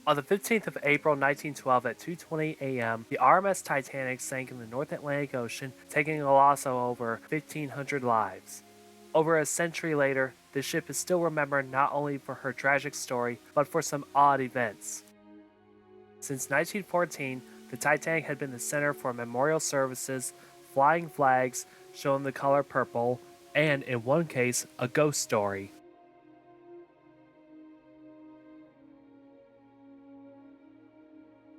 On the 15th of April 1912 at 2:20 a.m., the RMS Titanic sank in the North Atlantic Ocean, taking a loss of over 1,500 lives. Over a century later, the ship is still remembered not only for her tragic story, but for some odd events. Since 1914, the Titanic had been the center for memorial services, flying flags showing the color purple, and, in one case, a ghost story.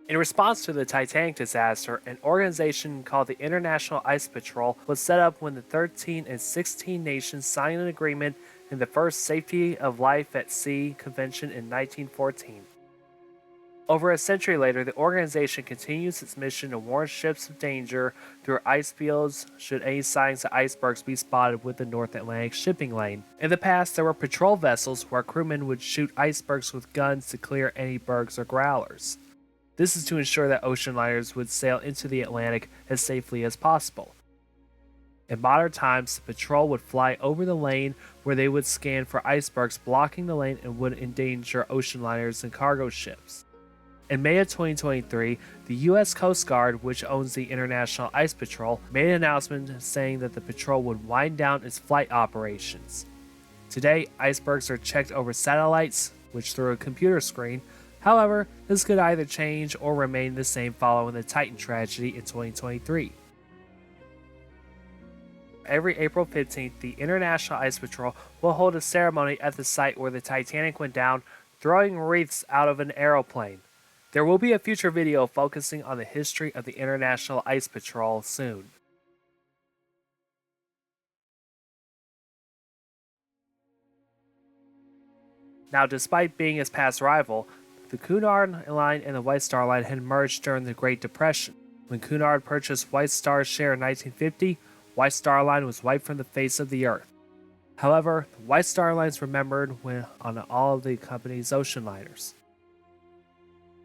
In response to the Titanic disaster, an organization called the International Ice Patrol was set up when the 13 and 16 nations signed an agreement in the first Safety of Life at Sea Convention in 1914. Over a century later, the organization continues its mission to warn ships of danger through ice fields should any signs of icebergs be spotted with the North Atlantic shipping lane. In the past, there were patrol vessels where crewmen would shoot icebergs with guns to clear any bergs or growlers. This is to ensure that ocean liners would sail into the Atlantic as safely as possible. In modern times, the patrol would fly over the lane where they would scan for icebergs blocking the lane and would endanger ocean liners and cargo ships. In May of 2023, the U.S. Coast Guard, which owns the International Ice Patrol, made an announcement saying that the patrol would wind down its flight operations. Today, icebergs are checked over satellites, which through a computer screen. However, this could either change or remain the same following the Titan tragedy in 2023. Every April 15th, the International Ice Patrol will hold a ceremony at the site where the Titanic went down, throwing wreaths out of an aeroplane. There will be a future video focusing on the history of the International Ice Patrol soon. Now, despite being its past rival, the Cunard Line and the White Star Line had merged during the Great Depression. When Cunard purchased White Star's share in 1950, White Star Line was wiped from the face of the earth. However, the White Star Line is remembered on all of the company's ocean liners.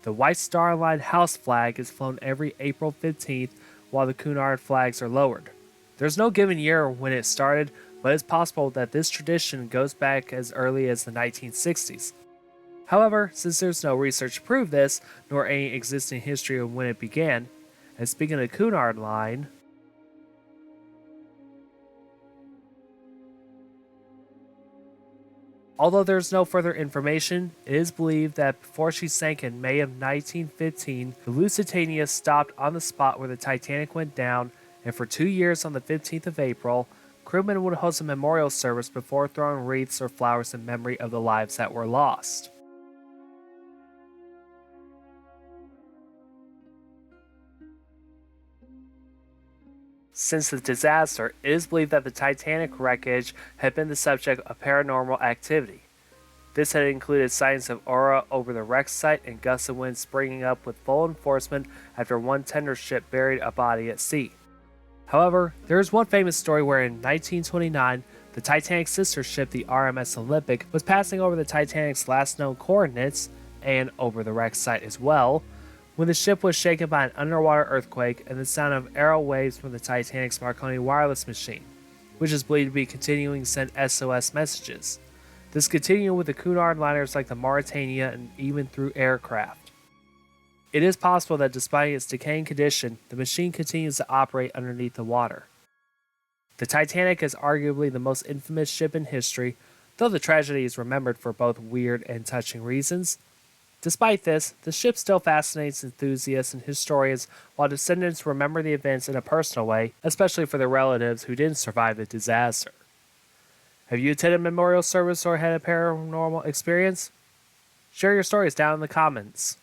The White Star Line house flag is flown every April 15th, while the Cunard flags are lowered. There's no given year when it started, but it's possible that this tradition goes back as early as the 1960s. However, since there's no research to prove this, nor any existing history of when it began, and speaking of the Cunard Line, although there's no further information, it is believed that before she sank in May of 1915, the Lusitania stopped on the spot where the Titanic went down, and for 2 years on the 15th of April, crewmen would host a memorial service before throwing wreaths or flowers in memory of the lives that were lost. Since the disaster, it is believed that the Titanic wreckage had been the subject of paranormal activity. This had included sightings of aura over the wreck site and gusts of wind springing up with full enforcement after one tender ship buried a body at sea. However, there is one famous story where in 1929, the Titanic's sister ship, the RMS Olympic, was passing over the Titanic's last known coordinates, and over the wreck site as well, when the ship was shaken by an underwater earthquake and the sound of arrow waves from the Titanic's Marconi wireless machine, which is believed to be continuing to send SOS messages. This continued with the Cunard liners like the Mauritania and even through aircraft. It is possible that despite its decaying condition, the machine continues to operate underneath the water. The Titanic is arguably the most infamous ship in history, though the tragedy is remembered for both weird and touching reasons. Despite this, the ship still fascinates enthusiasts and historians, while descendants remember the events in a personal way, especially for their relatives who didn't survive the disaster. Have you attended a memorial service or had a paranormal experience? Share your stories down in the comments.